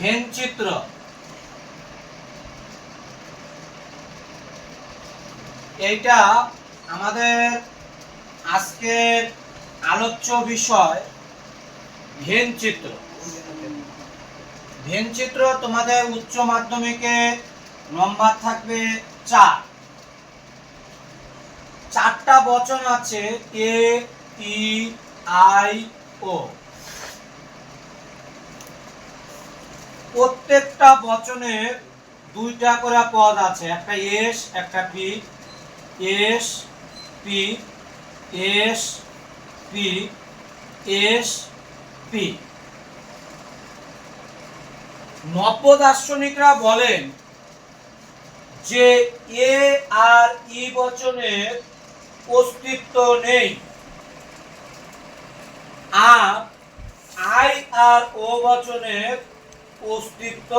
ভেনচিত্র। এইটা আমাদের আজকের আলোচ্য বিষয় ভেনচিত্র। ভেনচিত্র তোমাদের উচ্চ মাধ্যমিকে নম্বর থাকবে 4। 4টা বচন আছে এ, ই, আই, ও। প্রত্যেকটা বচনের 2টা করে পদ আছে, একটা এস একটা P. S P, S P, S P. নব্য দার্শনিকরা বলেন যে এ আর ই বচনের অস্তিত্ব নেই, আর আই আর ও বচনের অস্তিত্ব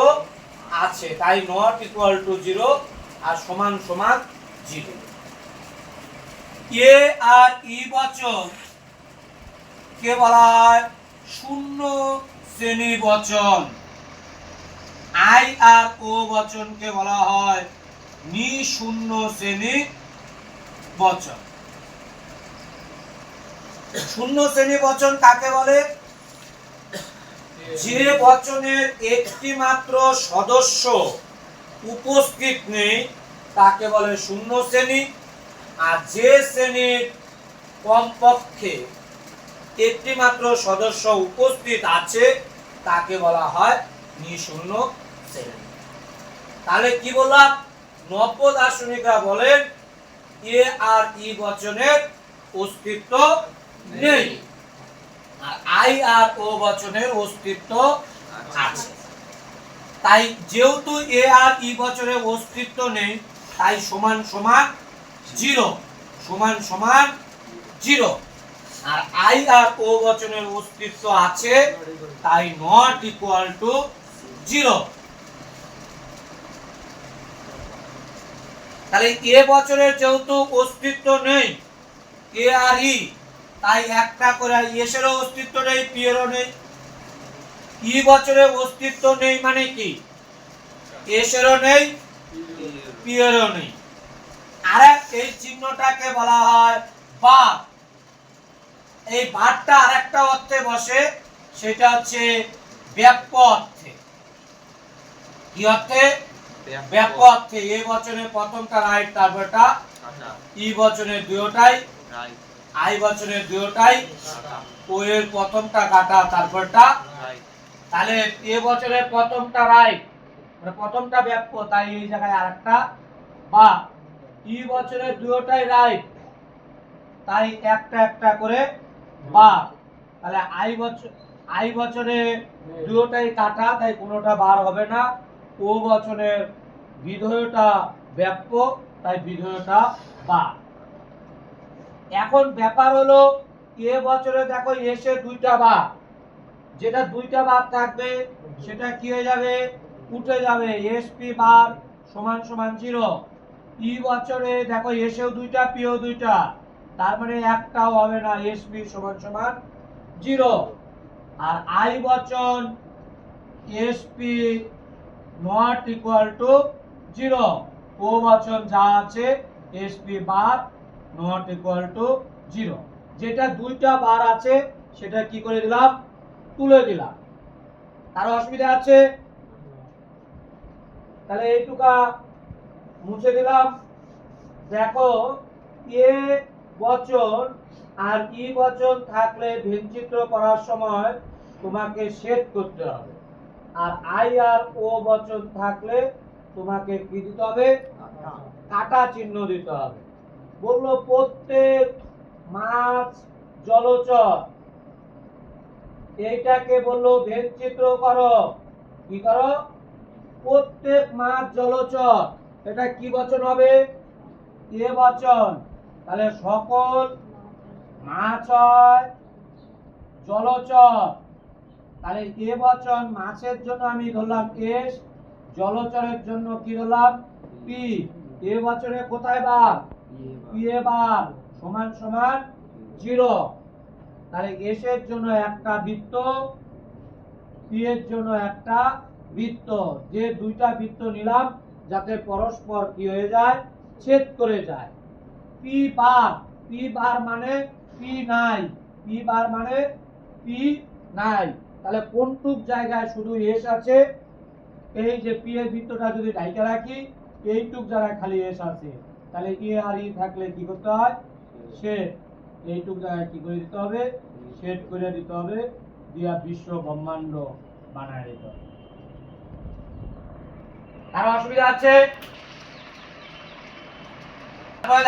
আছে, তাই নট ইকুয়াল টু 0 আর সমান সমান 0। এ আর ই বচন কে বলা হয় শূন্য শ্রেণী বচন, আই আর ও বচনকে বলা হয় নিশূন্য শ্রেণী বচন। শূন্য শ্রেণী বচন কাকে বলে? যে বচনের একটি মাত্র সদস্য উপস্থিত নেই তাকে বলে শূন্য শ্রেণী, আর যে শ্রেণীর কমপক্ষে একটি মাত্র সদস্য উপস্থিত আছে তাকে বলা হয় নিশূন্য শ্রেণী। তাহলে কি বললাম? নব্য দার্শনিকরা বলেন এ আর ই বচনের অস্তিত্ব নেই, আর আই আর ও বচনের অস্তিত্ব আছে। তাই যেহেতু এ আর ই বচনের অস্তিত্ব নেই তাই সমান সমান 0, সমান সমান 0। আর আই আর ও বচনের অস্তিত্ব আছে তাই নট ইকুয়াল টু 0। তাহলে এ বচনের যেহেতু অস্তিত্ব নেই এ আর ই, তাই একটা করে এস এরও অস্তিত্ব নেই, পি এরও নেই। ই বচনের অস্তিত্ব নেই মানে কি? এস এরও নেই, পি এরও নেই। আর এই চিহ্নটাকে বলা হয় বাদ। এই বাদটা আরেকটা অর্থে বসে, সেটা হচ্ছে ব্যাপ্য অর্থে। কি অর্থে? ব্যাপ্য অর্থে। এ বচনের প্রথমটা রাইট, তারপরটা ই বচনের দুটোটাই রাইট, আই বচনের দুটোটাই ও এর প্রথমটা কাটা, তারপরটা রাইট। তাহলে এ বচনের প্রথমটা রাইট মানে প্রথমটা ব্যাপ্য, তাই এই জায়গায় আরেকটা বা। ই বচনের দুটোটাই রাইট তাই একটা একটা করে বা। তাহলে আই বচনে দুটোটাই কাটা তাই কোনোটা বার হবে না। ও বচনের বিধেয়টা ব্যাপ্য তাই বিধেয়টা বা। এখন ব্যাপার হলো এ বচনে দেখো এসে 2টা বার, যেটা 2টা বার থাকবে সেটা কি হয়ে যাবে? উঠে যাবে। এসপি বার সমান সমান 0। ই বচনে দেখো এসেও 2টা পিও 2টা, তার মানে একটাও হবে না, এসপি সমান সমান 0। আর আই বচন এসপি নট ইকুয়াল টু 0। ও বচন যা আছে SP bar not equal to 0। যেটা 2টা বার আছে সেটা কি করে দিলাম? তুলে দিলাম। কারো অসুবিধা আছে? তাহলে এইটুকা মুছে দিলাম। দেখো এ বচন আর ই বচন থাকলে ভেনচিত্র করার সময় তোমাকে সেট করতে হবে, আর আই আর ও বচন থাকলে তোমাকে কি দিতে হবে? কাটা চিহ্ন দিতে হবে। বললো প্রত্যেক মাছ জলচর, এইটাকে বললো ভেনচিত্র করো। কি করো? প্রত্যেক মাছ জলচর, এটা কি বচন হবে? এ বচন। তাহলে সকল মাছ হয় জলচর, তাহলে এ বচন। মাছের জন্য আমি ধরলাম এস, জলচরের জন্য কি ধরলাম? পি। এ বচনে কোথায় বার? পি এ বার সমান সমান 0। তাহলে এস এর জন্য একটা বৃত্ত, পি এর জন্য একটা বৃত্ত, যে দুইটা বৃত্ত নিলাম যাতে পরস্পর কি হয়ে যায়, ছেদ করে যায়। পি বার মানে পি নাই, পি বার মানে পি নাই। তাহলে কোনটুক জায়গায় শুধু এস আছে, এই যে পি এর বৃত্তটা যদি ঢাইকা রাখি, এইটুক জায়গায় খালি এস আছে, তাহলে এ আর ই থাকলে কি করতে হয়, শেড। এইটুক জায়গায় কি করে দিতে হবে, শেড করে দিতে হবে, দিয়া বিশ্ব ব্রহ্মাণ্ড বানায় দিতে হবে। কারো অসুবিধা আছে?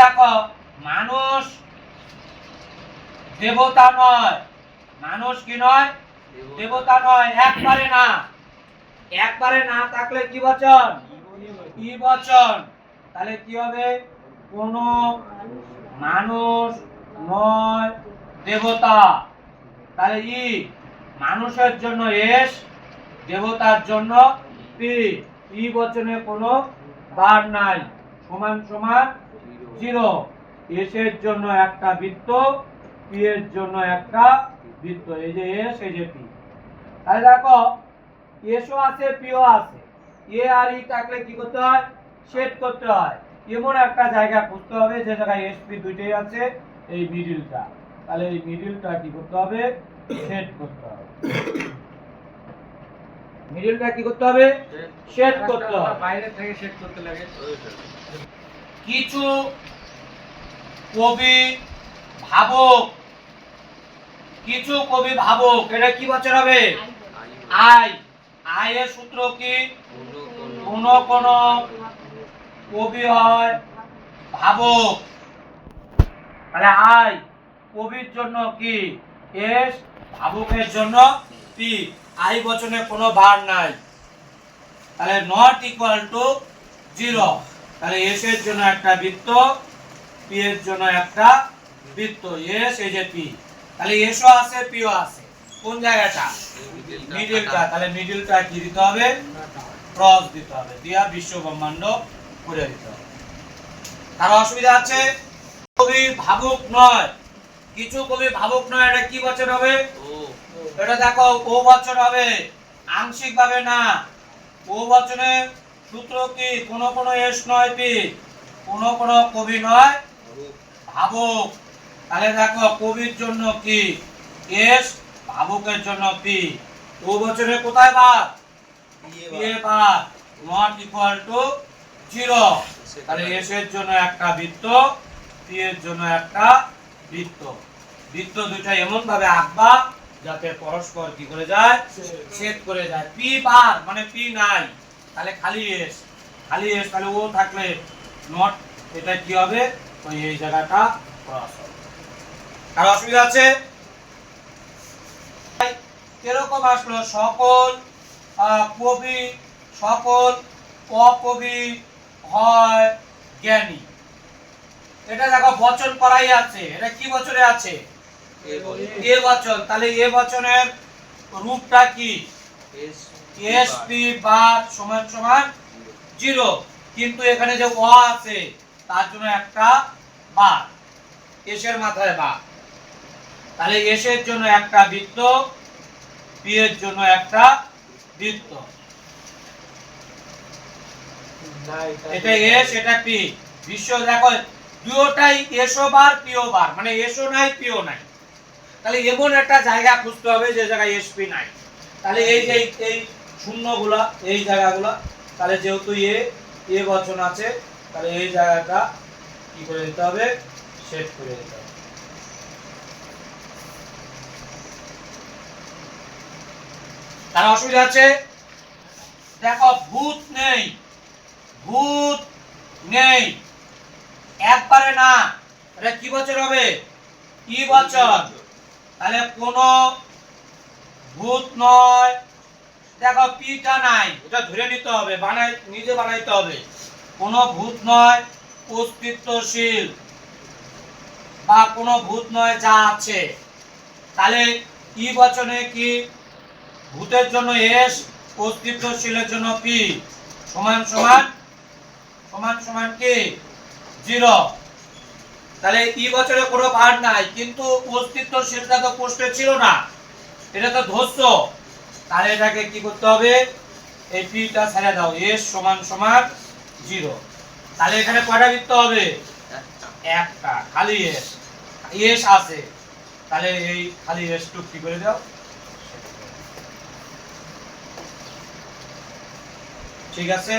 দেখো, মানুষ দেবতা নয়, মানুষ কি নয়, দেবতা নয়। একবারে না থাকলে কি বচন, ই বচন। তাহলে কি হবে, কোন মানুষ নয় দেবতা। তাহলে ই মানুষের জন্য এস, দেবতার জন্য পি, ই বচনে কোনো বার নাই, সমান সমান 0। এস এর জন্য একটা বৃত্ত, পি এর জন্য একটা বৃত্ত, এই যে এস, এই যে পি। তাহলে দেখো, এসও আছে, পিও আছে, এ আর ই থাকলে কি করতে হয়, সেট করতে হয়। এমন একটা জায়গা খুঁজতে হবে যে জায়গায় এস পি দুইটাই আছে, এই মিডলটা। তাহলে এই মিডলটা কি করতে হবে, সেট করতে হবে। মিডলটা কি করতে হবে, সেট করতে হবে। বাইরে থেকে সেট করতে লাগে। কিছু কবি ভাবক, কিছু কবি ভাবক, এটা কি বচন হবে, আই। আই এর সূত্র কি, কোন কোন কবি হয় ভাবক। তাহলে আই কবির জন্য কি এস, ভাবকের জন্য পি। আই বচনে কোনো বার নাই, তাহলে নট ইকুয়াল টু 0। তাহলে এস এর জন্য একটা বৃত্ত, পি এর জন্য একটা বৃত্ত, এস এই যে পি। তাহলে এসও আছে, পিও আছে, কোন জায়গাটা, মিডলটা। তাহলে মিডলটা কি দিতে হবে, ক্রস দিতে হবে, দিয়া বিশ্ব ব্রহ্মাণ্ড করে দিতে হবে। কারো অসুবিধা আছে? কবি ভাবুক নয়, কিছু কবি ভাবুক নয়, এটা কি বচন হবে, এটা দেখো ও বচন হবে, আংশিক ভাবে না। ও বচনের সূত্র কি, কোন কোন এস নয় পি, কোন কোন কবি নয় ভাবুক। তাহলে দেখো, কবির জন্য কি এস, ভাবুকের জন্য পি। ও বচনে কোথায় বার, P A bar, not equal to 0। তাহলে এস এর জন্য একটা বৃত্ত, পি এর জন্য একটা বৃত্ত। বৃত্ত দুইটা এমন ভাবে আঁকবা যাতে পরস্পর কি করে যায়, ছেদ করে যায়। পি বার মানে পি নাই, তাহলে খালি এস, খালি এস, তাহলে ও থাকলে নট, এটা কি হবে, ওই এই জায়গাটা ক্রস হবে। কারো অসুবিধা আছে? এরকম আসলো, সকল কবি, সকল অকবি হয় জ্ঞানী। এটা দেখো বচন করাই আছে, এটা কি বচনে আছে, এ বচন। তাহলে এ বচনের রূপটা কি, এস পি বার সমান সমান 0, কিন্তু এখানে যে অ আছে তার জন্য একটা বার, এস এর মাথায় বার। তাহলে এস এর জন্য একটা বৃত্ত, পি এর জন্য একটা বৃত্ত, এটা এস, এটা পি। বিশ্ব দেখো দুটোটাই এসও বার, পিও বার, মানে এসও নাই, পিও নাই। তাহলে এমন একটা জায়গা খুঁজতে হবে যে জায়গায় এসপি নাই। তাহলে এই যে এই শূন্যগুলা, এই জায়গাগুলা, তাহলে যেহেতু এ বচন আছে, তাহলে এই জায়গাটা কি করে দিতে হবে, সেট করে দিতে হবে। তার অসুবিধা আছে? দেখো, ভূত নেই, ভূত নেই, একবারে না, এটা কি বচন হবে, ই বচন। তাহলে কোন ভূত নয়, দেখো পিটা নাই, এটা ধরে নিতে হবে, নিজে বানাইতে হবে। কোন ভূত নয় অস্তিত্বশীল, বা কোন ভূত নয় যা আছে। তাহলে ই বচনে কি, ভূতের জন্য এস, অস্তিত্বশীলের জন্য পি, সমান সমান কি 0। তাহলে ই বছরে কোনো ভার নাই, কিন্তু অস্তিত্বশীলটা তো প্রশ্নে ছিল না, এটা তো ধরছ। তাহলে এটাকে কি করতে হবে, এই পিটা ছেড়ে দাও, এস সমান সমান 0। তাহলে এখানে কয়টা বৃত্ত হবে, একটা, খালি এস, এস আছে, তাহলে এই খালি এস টুক কি করে দাও, ঠিক আছে।